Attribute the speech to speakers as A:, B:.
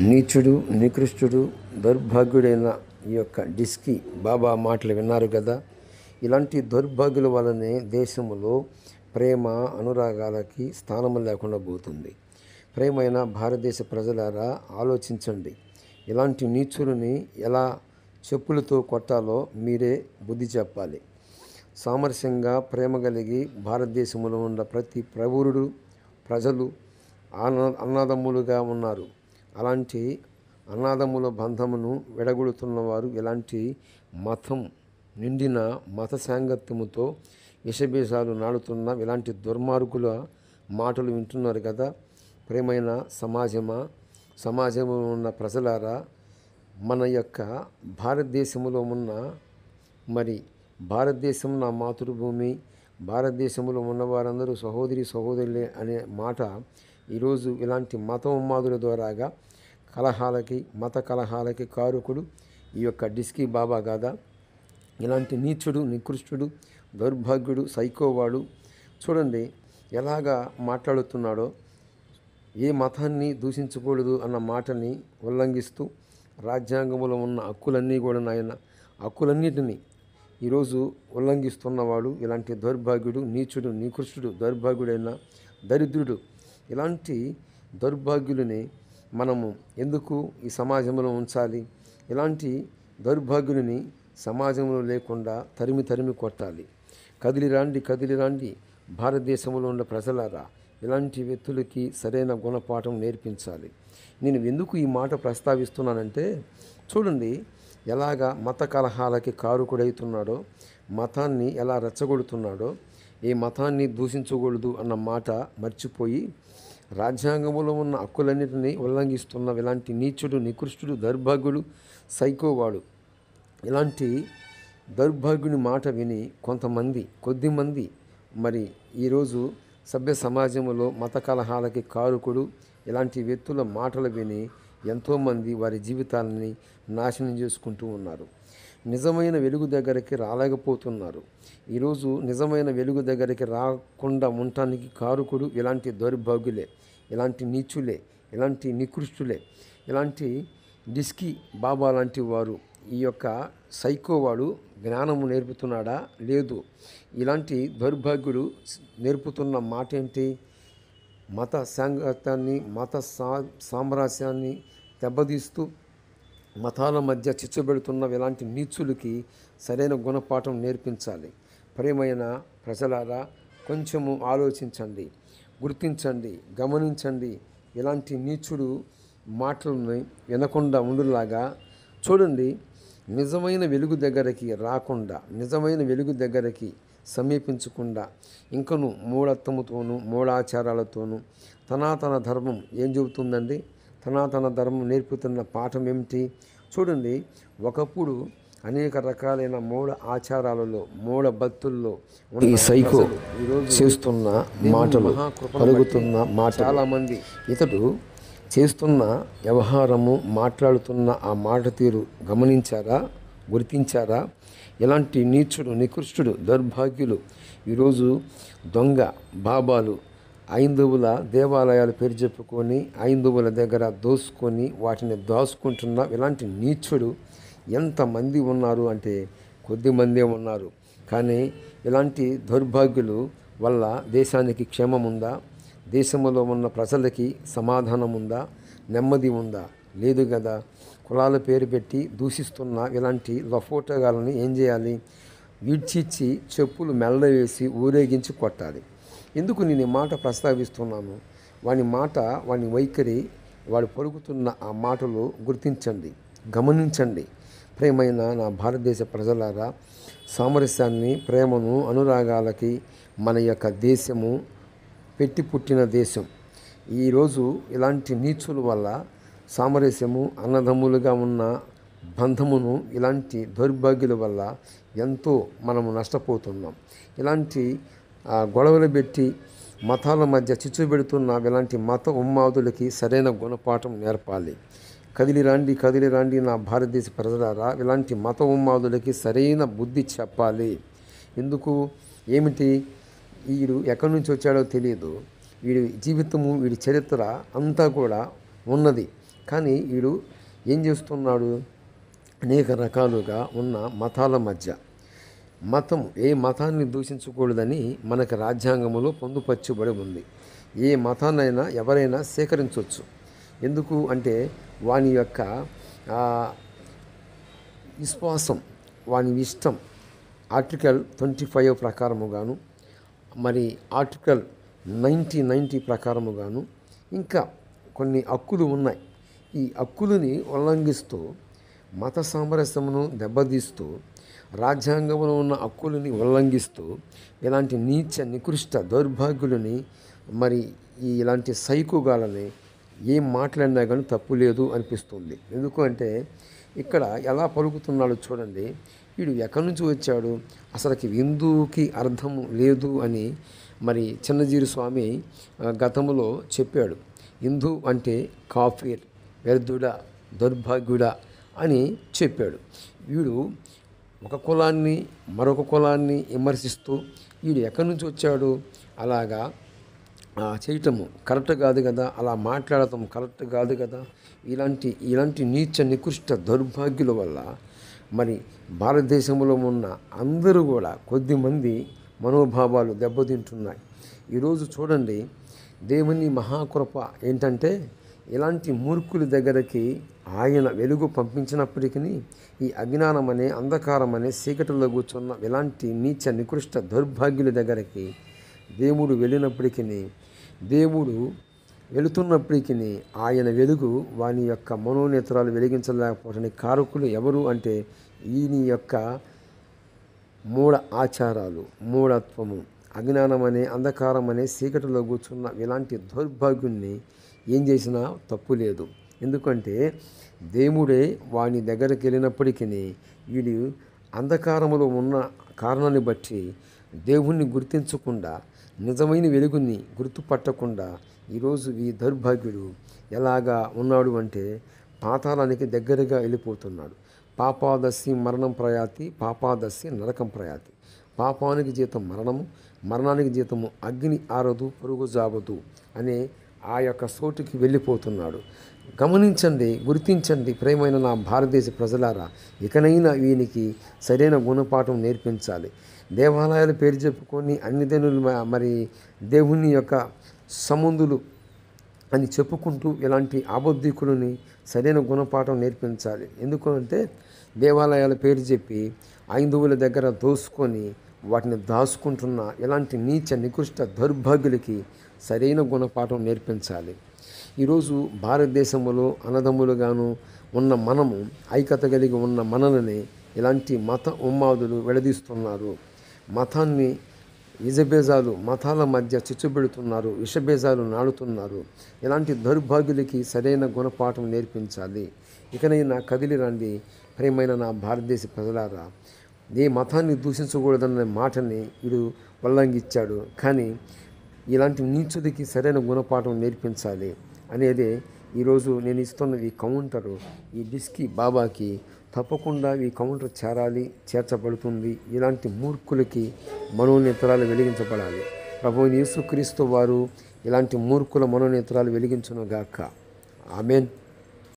A: నీచుడు, నికృష్టుడు, దౌర్భాగ్యుడైన ఈ యొక్క డిస్కీ బాబా మాటలు విన్నారు కదా. ఇలాంటి దౌర్భాగ్యుల వలనే దేశంలో ప్రేమ, అనురాగాలకి స్థానం లేకుండా పోతుంది. ప్రేమైన భారతదేశ ప్రజలారా, ఆలోచించండి. ఇలాంటి నీచులని ఎలా చెప్పులతో కొట్టాలో మీరే బుద్ధి చెప్పాలి. సామరస్యంగా ప్రేమ కలిగి భారతదేశంలో ఉన్న ప్రతి ప్రజలు అన్నదమ్ములుగా ఉన్నారు. అలాంటి అన్నదమ్ముల బంధమును విడగొడుతున్నవారు ఇలాంటి మతం నిండిన మత సాంగత్యముతో విషబీజాలు నాడుతున్న ఇలాంటి దుర్మార్గుల మాటలు వింటున్నారు కదా. ప్రేమైన సమాజంలో ఉన్న ప్రజలారా, మన యొక్క భారతదేశంలో ఉన్న భారతదేశం నా మాతృభూమి, భారతదేశంలో ఉన్న వారందరూ సహోదరులే అనే మాట ఈరోజు ఇలాంటి మత ఉన్మాదుల ద్వారాగా మత కలహాలకి కారకుడు ఈ యొక్క డిస్కీ బాబా కాదా. ఇలాంటి నీచుడు, నికృష్టుడు, దౌర్భాగ్యుడు, సైకోవాడు చూడండి ఎలాగా మాట్లాడుతున్నాడో. ఏ మతాన్ని దూషించకూడదు అన్న మాటని ఉల్లంఘిస్తూ రాజ్యాంగంలో ఉన్న హక్కులన్నీ కూడా హక్కులన్నిటినీ ఈరోజు ఉల్లంఘిస్తున్నవాడు ఇలాంటి దౌర్భాగ్యుడు, నీచుడు, నికృష్టుడు, దౌర్భాగ్యుడైన దరిద్రుడు. ఇలాంటి దౌర్భాగ్యులని మనము ఎందుకు ఈ సమాజంలో ఉంచాలి? ఇలాంటి దౌర్భాగ్యులని సమాజంలో లేకుండా తరిమి కొట్టాలి. కదిలి రాండి భారతదేశంలో ఉన్న ప్రజలారా, ఇలాంటి వ్యక్తులకి సరైన గుణపాఠం నేర్పించాలి. నేను ఎందుకు ఈ మాట ప్రస్తావిస్తున్నానంటే, చూడండి ఎలాగా మత కలహాలకి కారకుడవుతున్నాడో, మతాన్ని ఎలా రెచ్చగొడుతున్నాడో. ఏ మతాన్ని దూషించకూడదు అన్న మాట మర్చిపోయి రాజ్యాంగంలో ఉన్న హక్కులన్నిటినీ ఉల్లంఘిస్తున్న ఇలాంటి నీచుడు, నికృష్టుడు, దౌర్భాగ్యుడు, సైకోవాడు. ఇలాంటి దౌర్భాగ్యుని మాట విని కొద్దిమంది ఈరోజు సభ్య సమాజంలో మత కలహాలకి కారకుడు ఇలాంటి వ్యక్తుల మాటలు విని ఎంతోమంది వారి జీవితాలని నాశనం చేసుకుంటూ ఉన్నారు. నిజమైన వెలుగు దగ్గరికి రాలేకపోతున్నారు. ఈరోజు నిజమైన వెలుగు దగ్గరికి రాకుండా ఉండటానికి కారకుడు ఇలాంటి దౌర్భాగ్యులే, ఇలాంటి నీచులే, ఇలాంటి నికృష్టులే, ఇలాంటి డిస్కీ బాబా లాంటి వారు. ఈ యొక్క సైకోవాడు జ్ఞానము నేర్పుతున్నాడా? లేదు. ఇలాంటి దౌర్భాగ్యుడు నేర్పుతున్న మాట ఏంటి? మత సాంగత్యాన్ని, మత సామరస్యాన్ని దెబ్బతీస్తూ మతాల మధ్య చిచ్చుబెడుతున్న ఇలాంటి నీచులకి సరైన గుణపాఠం నేర్పించాలి. ప్రియమైన ప్రజలారా, కొంచెము ఆలోచించండి, గుర్తించండి, గమనించండి. ఇలాంటి నీచుడు మాటలని వినకుండా ఉండులాగా చూడండి. నిజమైన వెలుగు దగ్గరికి రాకుండా, నిజమైన వెలుగు దగ్గరికి సమీపించకుండా ఇంకను మూఢత్వముతోనూ మూఢాచారాలతోనూ తన ధర్మం ఏం చెబుతుందండి? తన ధర్మం నేర్పుతున్న పాఠం ఏమిటి? చూడండి, ఒకప్పుడు అనేక రకాలైన మూఢ ఆచారాలలో, మూఢ భక్తుల్లో ఈ సైకో చేస్తున్న మాటలు, పలుకుతున్న మాట, చాలామంది ఇతడు చేస్తున్న వ్యవహారము, మాట్లాడుతున్న ఆ మాట తీరు గమనించారా? గుర్తించారా? ఇలాంటి నీచుడు, నికృష్టుడు, దౌర్భాగ్యులు ఈరోజు దొంగ బాబాలు ఐందువుల దేవాలయాలు పేరు చెప్పుకొని ఐందువుల దగ్గర దోసుకొని వాటిని దాచుకుంటున్న ఇలాంటి నీచుడు ఎంతమంది ఉన్నారు అంటే కొద్దిమందే ఉన్నారు. కానీ ఇలాంటి దౌర్భాగ్యులు వల్ల దేశానికి క్షేమం ఉందా? దేశంలో ఉన్న ప్రజలకి సమాధానం ఉందా? నెమ్మది ఉందా? లేదు కదా. కులాల పేరు పెట్టి దూషిస్తున్న ఇలాంటి లఫోటగాలని ఏం చేయాలి? విడ్చిచ్చి చెప్పులు మెల్ల వేసి ఊరేగించి కొట్టాలి. ఎందుకు నేను ఈ మాట ప్రస్తావిస్తున్నాను? వాని వైఖరి, వాడు పలుకుతున్న ఆ మాటలు గుర్తించండి, గమనించండి. ప్రియమైన నా భారతదేశ ప్రజలారా, సామరస్యాన్ని, ప్రేమను, అనురాగాలకి మన యొక్క దేశము పెట్టి పుట్టిన దేశం. ఈరోజు ఇలాంటి నీచుల వల్ల సామరస్యము, అన్నదమ్ములుగా ఉన్న బంధమును ఇలాంటి దౌర్భాగ్యుల వల్ల ఎంతో మనము నష్టపోతున్నాం. ఇలాంటి గొడవలు పెట్టి మతాల మధ్య చిచ్చు పెడుతున్న ఇలాంటి మత ఉన్మాదులకి సరైన గుణపాఠం నేర్పాలి. కదిలి రాండి నా భారతదేశ ప్రజలారా, ఇలాంటి మత ఉన్మాదులకి సరైన బుద్ధి చెప్పాలి. ఎందుకు? ఏమిటి? వీడు ఎక్కడి నుంచి వచ్చాడో తెలియదు. వీడి జీవితము, వీడి చరిత్ర అంతా కూడా ఉన్నది. కానీ వీడు ఏం చేస్తున్నాడు? అనేక రకాలుగా ఉన్న మతాల మధ్య మతం ఏ మతాన్ని దూషించకూడదని మనకు రాజ్యాంగంలో పొందుపరచబడి ఉంది. ఏ మతాన్నైనా ఎవరైనా సేకరించవచ్చు. ఎందుకు అంటే వాని యొక్క విశ్వాసం, వాని ఇష్టం. ఆర్టికల్ 25 ప్రకారముగాను, మరి ఆర్టికల్ 90 ప్రకారముగాను ఇంకా కొన్ని హక్కులు ఉన్నాయి. ఈ హక్కులని ఉల్లంఘిస్తూ, మత సామరస్యమును దెబ్బతీస్తూ, రాజ్యాంగంలో ఉన్న హక్కులని ఉల్లంఘిస్తూ ఇలాంటి నీచ నికృష్ట దౌర్భాగ్యులని, మరి ఇలాంటి సైకోగాలని ఏం మాట్లాడినా కానీ తప్పు లేదు అనిపిస్తుంది. ఎందుకు అంటే ఇక్కడ ఎలా పలుకుతున్నాడో చూడండి. వీడు ఎక్కడి నుంచి వచ్చాడు? అసలుకి హిందూకి అర్థం లేదు అని మరి చిన్నజీరు స్వామి గతంలో చెప్పాడు. హిందూ అంటే కాఫీర్, వ్యర్థుడా, దౌర్భాగ్యుడా అని చెప్పాడు. వీడు ఒక కులాన్ని మరొక కులాన్ని విమర్శిస్తూ వీడు ఎక్కడి నుంచి వచ్చాడు? అలాగా చేయటము కరెక్ట్ కాదు కదా, అలా మాట్లాడటం కరెక్ట్ కాదు కదా. ఇలాంటి నీచ నికృష్ట దౌర్భాగ్యుల వల్ల మరి భారతదేశంలో ఉన్న అందరూ కూడా కొద్దిమంది మనోభావాలు దెబ్బతింటున్నాయి. ఈరోజు చూడండి, దేవుని మహాకృప ఏంటంటే ఇలాంటి మూర్ఖుల దగ్గరికి ఆయన వెలుగు పంపించినప్పటికీ ఈ అజ్ఞానం అనే, అంధకారం అనే చీకటిలో కూర్చున్న ఇలాంటి నీచ నికృష్ట దౌర్భాగ్యుల దగ్గరికి దేవుడు వెళ్ళినప్పటికీ, దేవుడు వెళుతున్నప్పటికీ ఆయన వెలుగు వాని యొక్క మనోనేత్రాలు వెలిగించలేకపోవడానికి కారకులు ఎవరు అంటే ఈయన యొక్క మూఢ ఆచారాలు, మూఢత్వము, అజ్ఞానం అనే, అంధకారం అనే చీకటిలో కూర్చున్న ఇలాంటి దౌర్భాగ్యుల్ని ఏం చేసినా తప్పు లేదు. ఎందుకంటే దేవుడే వాని దగ్గరికి వెళ్ళినప్పటికీ వీడు అంధకారములో ఉన్న కారణాన్ని బట్టి దేవుణ్ణి గుర్తించకుండా, నిజమైన వెలుగుని గుర్తుపట్టకుండా ఈరోజు ఈ దౌర్భాగ్యుడు ఎలాగా ఉన్నాడు అంటే పాతాళానికి దగ్గరగా వెళ్ళిపోతున్నాడు. పాపాదస్సి మరణం ప్రయాతి, పాపాదస్సి నరకం ప్రయాతి. పాపానికి జీతం మరణము, మరణానికి జీతము అగ్ని ఆరదు, పొరుగు జాబదు అనే ఆ యొక్క చోటుకి వెళ్ళిపోతున్నాడు. గమనించండి, గుర్తించండి ప్రియమైన నా భారతదేశ ప్రజలారా, ఇకనైనా వీనికి సరైన గుణపాఠం నేర్పించాలి. దేవాలయాల పేరు చెప్పుకొని అన్ని దేవుళ్ళు మరి దేవుని యొక్క సంబంధులు అని చెప్పుకుంటూ ఇలాంటి అబద్ధికులని సరైన గుణపాఠం నేర్పించాలి. ఎందుకంటే దేవాలయాల పేరు చెప్పి హైందవుల దగ్గర దోసుకొని వాటిని దాచుకుంటున్న ఇలాంటి నీచ నికృష్ట దౌర్భాగ్యులకి సరైన గుణపాఠం నేర్పించాలి. ఈరోజు భారతదేశంలో అన్నదమ్ములుగాను ఉన్న మనము, ఐక్యత కలిగి ఉన్న మనల్ని ఇలాంటి మత ఉన్మాదులు విడదీస్తున్నారు. మతాన్ని విషబీజాలు, మతాల మధ్య చిచ్చుబెడుతున్నారు, విషబీజాలు నాడుతున్నారు. ఇలాంటి దౌర్భాగ్యులకి సరైన గుణపాఠం నేర్పించాలి. ఇకనైనా కదిలి రండి ప్రియమైన నా భారతదేశ ప్రజలారా. ఏ మతాన్ని దూషించకూడదన్న మాటని వీడు ఉల్లంఘించాడు. కానీ ఇలాంటి నీచుడికి సరైన గుణపాఠం నేర్పించాలి అనేదే ఈరోజు నేను ఇస్తున్న ఈ కౌంటరు, ఈ డిస్కీ బాబాకి తప్పకుండా ఈ కౌంటర్ చేర్చబడుతుంది. ఇలాంటి మూర్ఖులకి మనోనేత్రాలు వెలిగించబడాలి. ప్రభువైన యేసుక్రీస్తు వారు ఇలాంటి మూర్ఖుల మనోనేత్రాలు వెలిగించునుగాక. ఆమేన్.